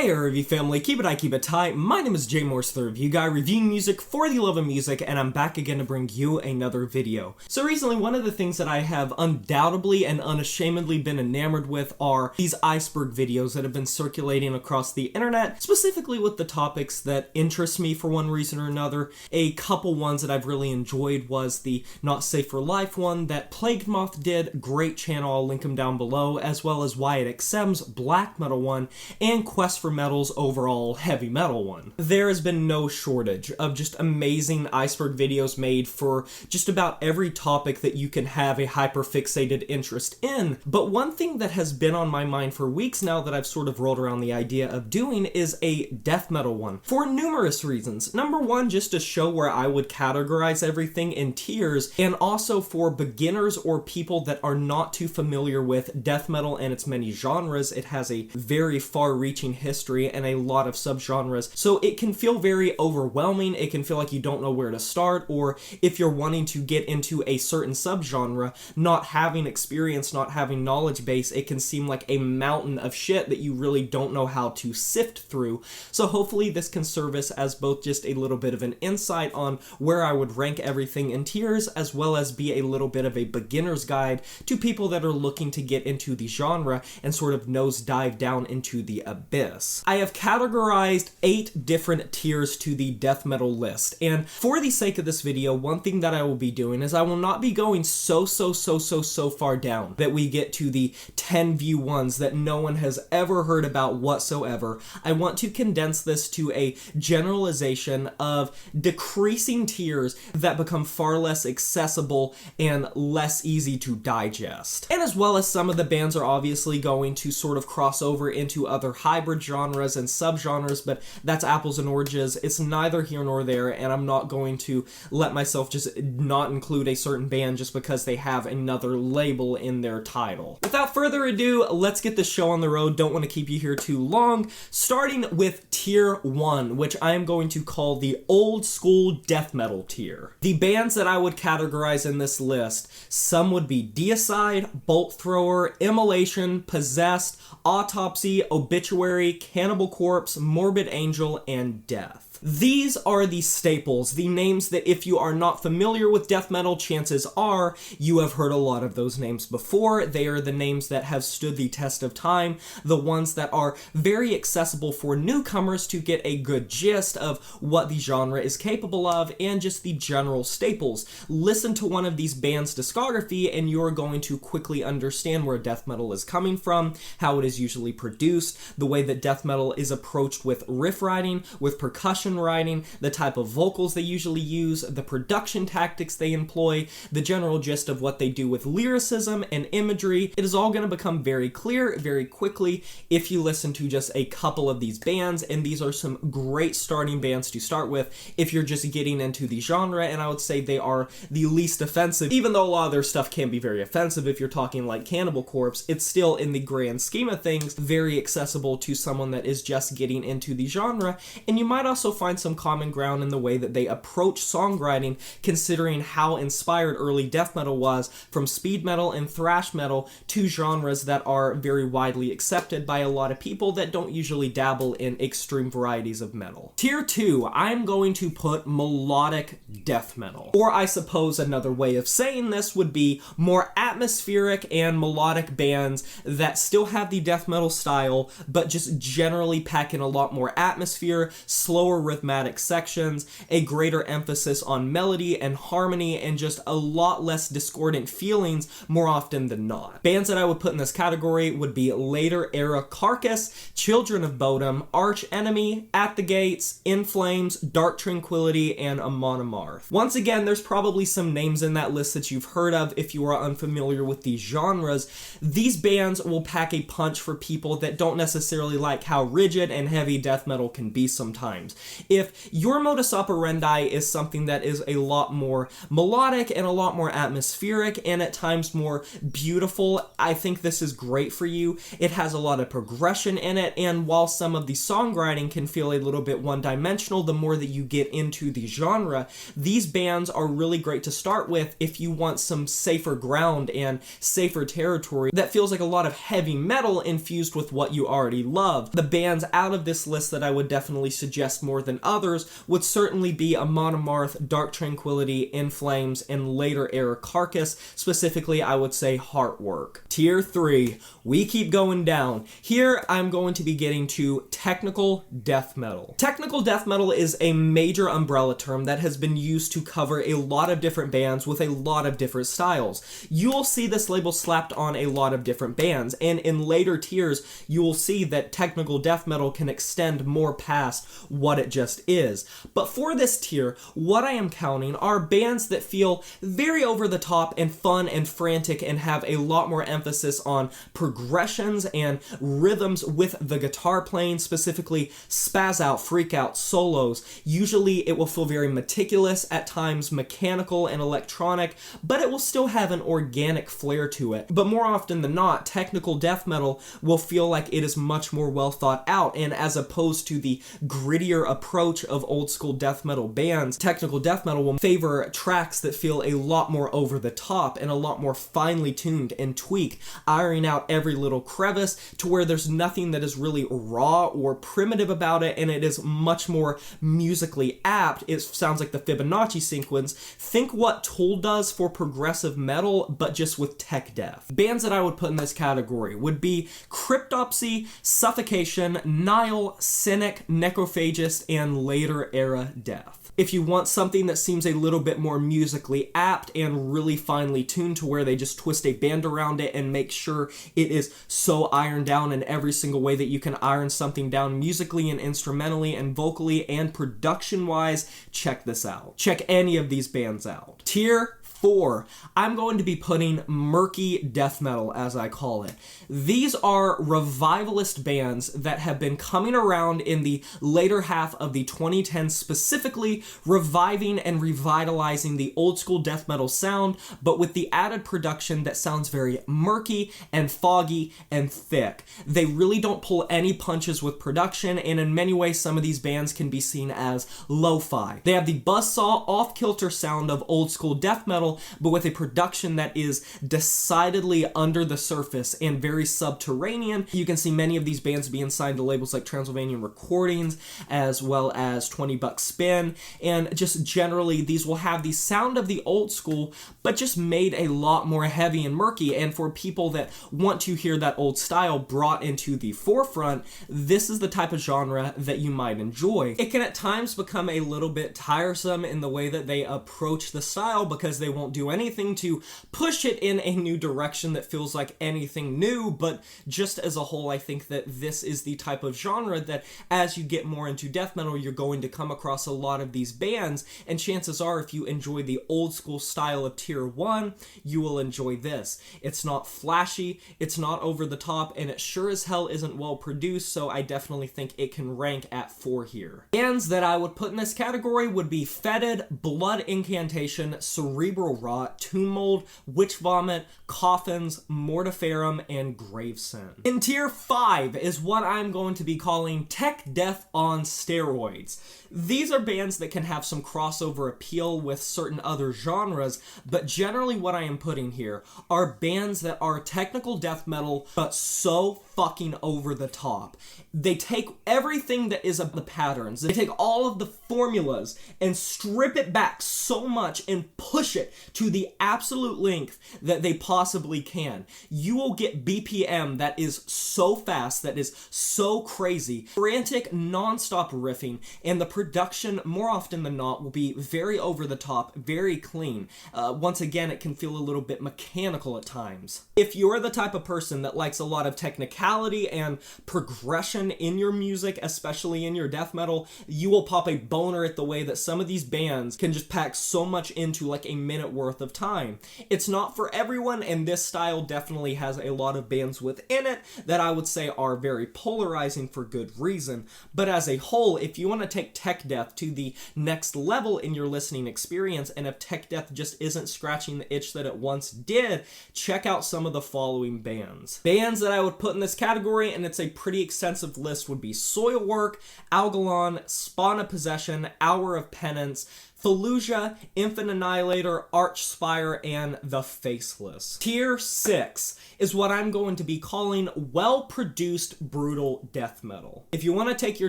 Hey review family, keep it tight. My name is Jay Morse, the review guy, reviewing music for the love of music, and I'm back again to bring you another video. So recently, one of the things that I have undoubtedly and unashamedly been enamored with are these iceberg videos that have been circulating across the internet, specifically with the topics that interest me for one reason or another. A couple ones that I've really enjoyed was the Not Safe for Life one that Plagued Moth did, great channel, I'll link him down below, as well as Wyattxhim's black metal one, and Quest for Metal's overall heavy metal one. There has been no shortage of just amazing iceberg videos made for just about every topic that you can have a hyper-fixated interest in, but one thing that has been on my mind for weeks now that I've sort of rolled around the idea of doing is a death metal one, for numerous reasons. Number one, just to show where I would categorize everything in tiers, and also for beginners or people that are not too familiar with death metal and its many genres. It has a very far-reaching history and a lot of subgenres, so it can feel very overwhelming. It can feel like you don't know where to start, or if you're wanting to get into a certain subgenre, not having experience, not having knowledge base, it can seem like a mountain of shit that you really don't know how to sift through. So hopefully this can service as both just a little bit of an insight on where I would rank everything in tiers, as well as be a little bit of a beginner's guide to people that are looking to get into the genre and sort of nosedive down into the abyss. I have categorized 8 different tiers to the death metal list, and for the sake of this video, one thing that I will be doing is I will not be going so far down that we get to the 10 view ones that no one has ever heard about whatsoever. I want to condense this to a generalization of decreasing tiers that become far less accessible and less easy to digest. And as well as some of the bands are obviously going to sort of cross over into other hybrid genres and subgenres, but that's apples and oranges. It's neither here nor there, and I'm not going to let myself just not include a certain band just because they have another label in their title. Without further ado, let's get this show on the road. Don't want to keep you here too long. Starting with tier 1, which I am going to call the old school death metal tier. The bands that I would categorize in this list, some would be Deicide, Bolt Thrower, Immolation, Possessed, Autopsy, Obituary, Cannibal Corpse, Morbid Angel, and Death. These are the staples, the names that if you are not familiar with death metal, chances are you have heard a lot of those names before. They are the names that have stood the test of time, the ones that are very accessible for newcomers to get a good gist of what the genre is capable of, and just the general staples. Listen to one of these bands' discography and you're going to quickly understand where death metal is coming from, how it is usually produced, the way that death metal is approached with riff writing, with percussion writing, the type of vocals they usually use, the production tactics they employ, the general gist of what they do with lyricism and imagery. It is all going to become very clear very quickly if you listen to just a couple of these bands, and these are some great starting bands to start with if you're just getting into the genre, and I would say they are the least offensive. Even though a lot of their stuff can be very offensive if you're talking like Cannibal Corpse, it's still, in the grand scheme of things, very accessible to someone that is just getting into the genre, and you might also find some common ground in the way that they approach songwriting, considering how inspired early death metal was from speed metal and thrash metal, two genres that are very widely accepted by a lot of people that don't usually dabble in extreme varieties of metal. Tier 2, I'm going to put melodic death metal. Or I suppose another way of saying this would be more atmospheric and melodic bands that still have the death metal style, but just generally pack in a lot more atmosphere, slower rhythmic sections, a greater emphasis on melody and harmony, and just a lot less discordant feelings more often than not. Bands that I would put in this category would be later era Carcass, Children of Bodom, Arch Enemy, At the Gates, In Flames, Dark Tranquility, and Amon Amarth. Once again, there's probably some names in that list that you've heard of if you are unfamiliar with these genres. These bands will pack a punch for people that don't necessarily like how rigid and heavy death metal can be sometimes. If your modus operandi is something that is a lot more melodic and a lot more atmospheric and at times more beautiful, I think this is great for you. It has a lot of progression in it, and while some of the songwriting can feel a little bit one-dimensional, the more that you get into the genre, these bands are really great to start with if you want some safer ground and safer territory that feels like a lot of heavy metal infused with what you already love. The bands out of this list that I would definitely suggest more than others would certainly be Amon, Amarth, Dark Tranquility, In Flames, and later era Carcass. Specifically, I would say Heartwork. Tier 3, we keep going down. Here, I'm going to be getting to technical death metal. Technical death metal is a major umbrella term that has been used to cover a lot of different bands with a lot of different styles. You will see this label slapped on a lot of different bands, and in later tiers, you will see that technical death metal can extend more past what it just is. But for this tier, what I am counting are bands that feel very over the top and fun and frantic and have a lot more emphasis on progressions and rhythms with the guitar playing, specifically spaz out, freak out, solos. Usually it will feel very meticulous, at times mechanical and electronic, but it will still have an organic flair to it. But more often than not, technical death metal will feel like it is much more well thought out, and as opposed to the grittier approach of old school death metal bands, technical death metal will favor tracks that feel a lot more over the top and a lot more finely tuned and tweaked, ironing out every little crevice to where there's nothing that is really raw or primitive about it, and it is much more musically apt. It sounds like the Fibonacci sequence. Think what Tool does for progressive metal, but just with tech death. Bands that I would put in this category would be Cryptopsy, Suffocation, Nile, Cynic, Necrophagist, and later era Death. If you want something that seems a little bit more musically apt and really finely tuned to where they just twist a band around it and make sure it is so ironed down in every single way that you can iron something down musically and instrumentally and vocally and production-wise, check this out. Check any of these bands out. Tier 4, I'm going to be putting Murky Death Metal, as I call it. These are revivalist bands that have been coming around in the later half of the 2010s, specifically reviving and revitalizing the old school death metal sound, but with the added production that sounds very murky and foggy and thick. They really don't pull any punches with production, and in many ways some of these bands can be seen as lo-fi. They have the buzzsaw, off-kilter sound of old school death metal, but with a production that is decidedly under the surface and very subterranean. You can see many of these bands being signed to labels like Transylvanian Recordings, as well as 20 Buck Spin, and just generally these will have the sound of the old school, but just made a lot more heavy and murky, and for people that want to hear that old style brought into the forefront, this is the type of genre that you might enjoy. It can at times become a little bit tiresome in the way that they approach the style, because they won't do anything to push it in a new direction that feels like anything new, but just as a whole, I think that this is the type of genre that as you get more into death metal, you're going to come across a lot of these bands, and chances are if you enjoy the old school style of tier 1, you will enjoy this. It's not flashy, it's not over the top, and it sure as hell isn't well produced, so I definitely think it can rank at 4 here. Bands that I would put in this category would be Fetid, Blood Incantation, Cerebral Rot, Tomb Mold, Witch Vomit, Coffins, Mortiferum, and Gravesend. In tier 5 is what I'm going to be calling tech death on steroids. These are bands that can have some crossover appeal with certain other genres, but generally what I am putting here are bands that are technical death metal, but so fucking over the top. They take everything that is of the patterns, they take all of the formulas and strip it back so much and push it to the absolute length that they possibly can. You will get BPM that is so fast, that is so crazy, frantic, non-stop riffing, and the production, more often than not, will be very over the top, very clean. Once again, it can feel a little bit mechanical at times. If you're the type of person that likes a lot of technicality and progression in your music, especially in your death metal, you will pop a boner at the way that some of these bands can just pack so much into like a minute worth of time. It's not for everyone, and this style definitely has a lot of bands within it that I would say are very polarizing for good reason. But as a whole, if you want to take tech death to the next level in your listening experience, and if tech death just isn't scratching the itch that it once did, check out some of the following bands. Bands that I would put in this category, and it's a pretty extensive list, would be Soilwork, Algalon, Spawn of Possession, Hour of Penance, Fallujah, Infant Annihilator, Archspire, and The Faceless. Tier 6 is what I'm going to be calling well-produced brutal death metal. If you want to take your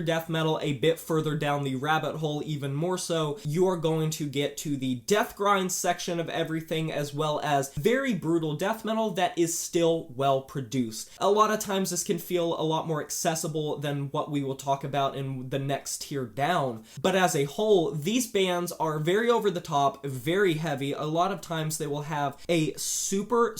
death metal a bit further down the rabbit hole even more so, you are going to get to the death grind section of everything, as well as very brutal death metal that is still well-produced. A lot of times this can feel a lot more accessible than what we will talk about in the next tier down, but as a whole, these bands are very over the top, very heavy. A lot of times they will have a super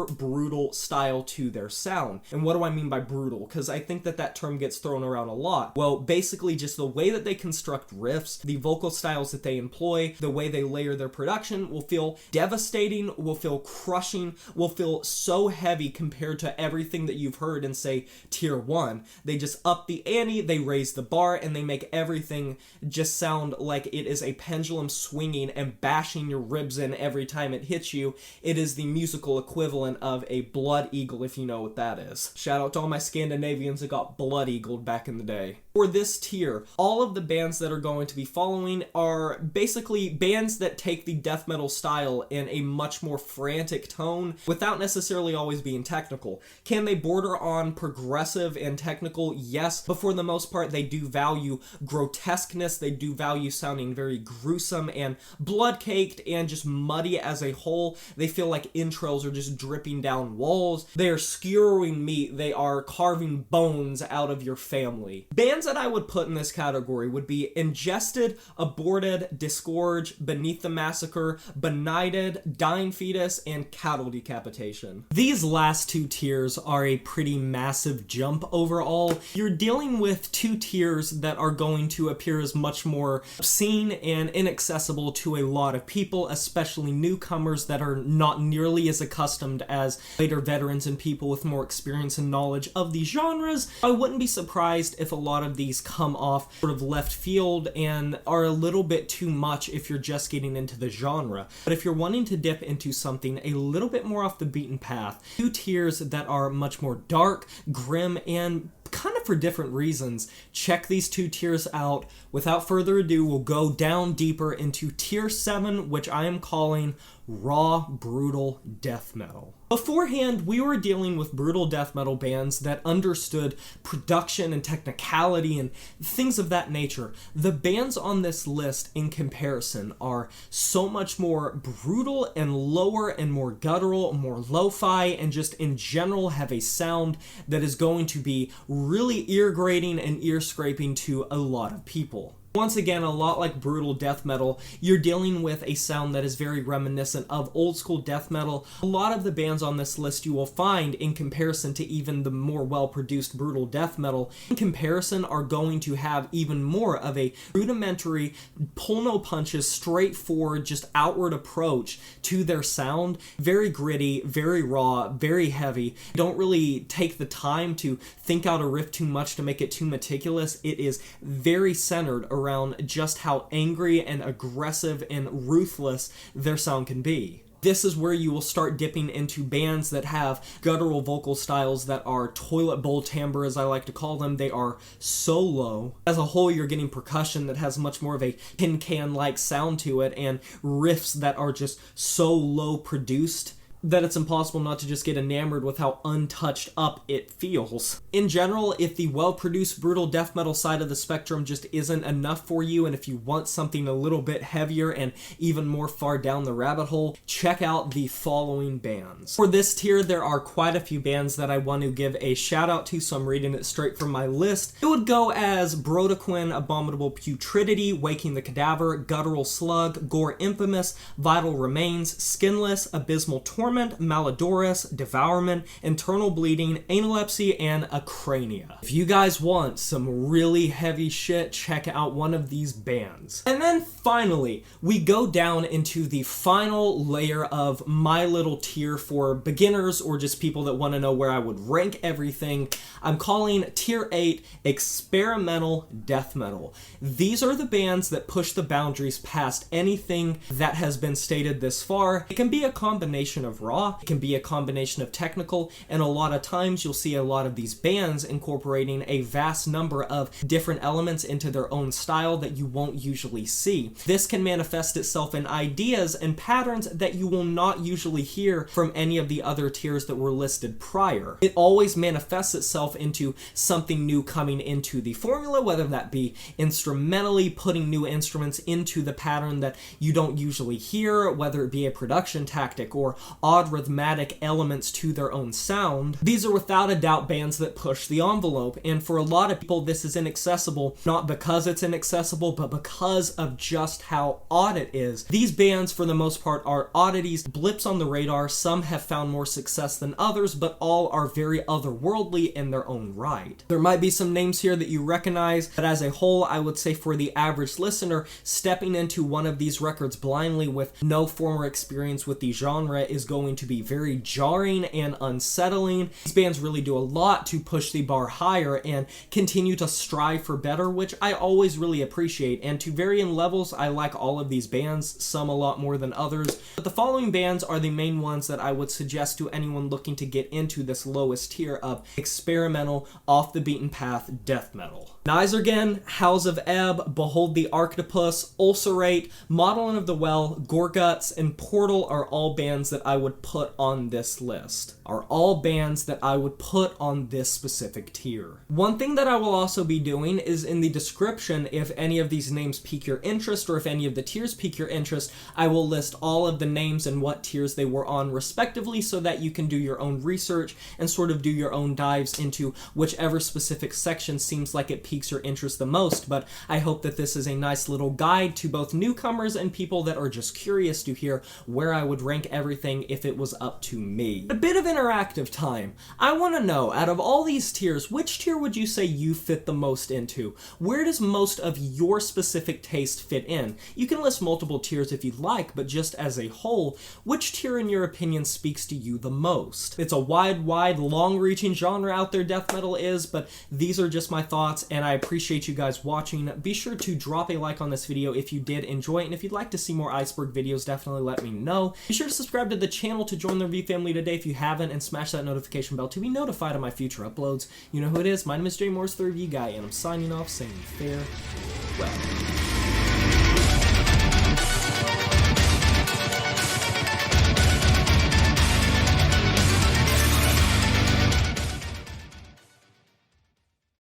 brutal style to their sound. And what do I mean by brutal? Because I think that term gets thrown around a lot. Well, basically just the way that they construct riffs, the vocal styles that they employ, the way they layer their production will feel devastating, will feel crushing, will feel so heavy compared to everything that you've heard in, say, tier 1. They just up the ante, they raise the bar, and they make everything just sound like it is a pendulum swinging and bashing your ribs in every time it hits you. It is the musical equivalent of a blood eagle, if you know what that is. Shout out to all my Scandinavians that got blood eagled back in the day. For this tier, all of the bands that are going to be following are basically bands that take the death metal style in a much more frantic tone without necessarily always being technical. Can they border on progressive and technical? Yes, but for the most part they do value grotesqueness, they do value sounding very gruesome and blood-caked and just muddy as a whole. They feel like entrails are just dripping down walls. They are skewering meat, they are carving bones out of your family. Bands that I would put in this category would be Ingested, Aborted, Disgorge, Beneath the Massacre, Benighted, Dying Fetus, and Cattle Decapitation. These last two tiers are a pretty massive jump overall. You're dealing with two tiers that are going to appear as much more obscene and inaccessible to a lot of people, especially newcomers that are not nearly as accustomed as later veterans and people with more experience and knowledge of these genres. I wouldn't be surprised if a lot of these come off sort of left field and are a little bit too much if you're just getting into the genre. But if you're wanting to dip into something a little bit more off the beaten path, two tiers that are much more dark, grim, and kind of for different reasons, check these two tiers out. Without further ado, we'll go down deeper into tier 7, which I am calling raw, brutal death metal. Beforehand, we were dealing with brutal death metal bands that understood production and technicality and things of that nature. The bands on this list, in comparison, are so much more brutal and lower and more guttural, more lo-fi, and just in general have a sound that is going to be really ear-grating and ear-scraping to a lot of people. Once again, a lot like brutal death metal, you're dealing with a sound that is very reminiscent of old school death metal. A lot of the bands on this list you will find, in comparison to even the more well-produced brutal death metal, in comparison are going to have even more of a rudimentary, pull no punches, straightforward, just outward approach to their sound. Very gritty, very raw, very heavy. Don't really take the time to think out a riff too much to make it too meticulous. It is very centered around just how angry and aggressive and ruthless their sound can be. This is where you will start dipping into bands that have guttural vocal styles that are toilet bowl timbre, as I like to call them. They are so low. As a whole, you're getting percussion that has much more of a tin can-like sound to it, and riffs that are just so low produced that it's impossible not to just get enamored with how untouched up it feels. In general, if the well-produced brutal death metal side of the spectrum just isn't enough for you, and if you want something a little bit heavier and even more far down the rabbit hole, check out the following bands. For this tier, there are quite a few bands that I want to give a shout out to, so I'm reading it straight from my list. It would go as Brodequin, Abominable Putridity, Waking the Cadaver, Guttural Slug, Gore Infamous, Vital Remains, Skinless, Abysmal Torment, Malodorous, Devourment, Internal Bleeding, Analepsy, and Acrania. If you guys want some really heavy shit, check out one of these bands. And then finally, we go down into the final layer of my little tier for beginners or just people that want to know where I would rank everything. I'm calling tier 8 experimental death metal. These are the bands that push the boundaries past anything that has been stated this far. It can be a combination of of raw. It can be a combination of technical, and a lot of times you'll see a lot of these bands incorporating a vast number of different elements into their own style that you won't usually see. This can manifest itself in ideas and patterns that you will not usually hear from any of the other tiers that were listed prior. It always manifests itself into something new coming into the formula, whether that be instrumentally putting new instruments into the pattern that you don't usually hear, whether it be a production tactic or odd rhythmic elements to their own sound. These are without a doubt bands that push the envelope, and for a lot of people this is inaccessible, not because it's inaccessible, but because of just how odd it is. These bands for the most part are oddities, blips on the radar. Some have found more success than others, but all are very otherworldly in their own right. There might be some names here that you recognize, but as a whole I would say for the average listener, stepping into one of these records blindly with no former experience with the genre is going to be very jarring and unsettling. These bands really do a lot to push the bar higher and continue to strive for better, which I always really appreciate, and to varying levels I like all of these bands, some a lot more than others, but the following bands are the main ones that I would suggest to anyone looking to get into this lowest tier of experimental, off the beaten path death metal. Nizergen, House of Ebb, Behold the Arctopus, Ulcerate, Modeling of the Well, Gorguts, and Portal are all bands that I would put on this list. Are all bands that I would put on this specific tier. One thing that I will also be doing is in the description, if any of these names pique your interest or if any of the tiers pique your interest, I will list all of the names and what tiers they were on respectively so that you can do your own research and sort of do your own dives into whichever specific section seems like it piques your interest the most. But I hope that this is a nice little guide to both newcomers and people that are just curious to hear where I would rank everything if it was up to me. A bit of interactive time. I want to know, out of all these tiers, which tier would you say you fit the most into? Where does most of your specific taste fit in? You can list multiple tiers if you'd like, but just as a whole, which tier in your opinion speaks to you the most? It's a wide, long-reaching genre out there, death metal is, but these are just my thoughts, and I appreciate you guys watching. Be sure to drop a like on this video if you did enjoy it, and if you'd like to see more Iceberg videos, definitely let me know. Be sure to subscribe to the channel to join the review family today if you haven't, and smash that notification bell to be notified of my future uploads. You know who it is, my name is Jay Morris, the Review Guy, and I'm signing off saying farewell.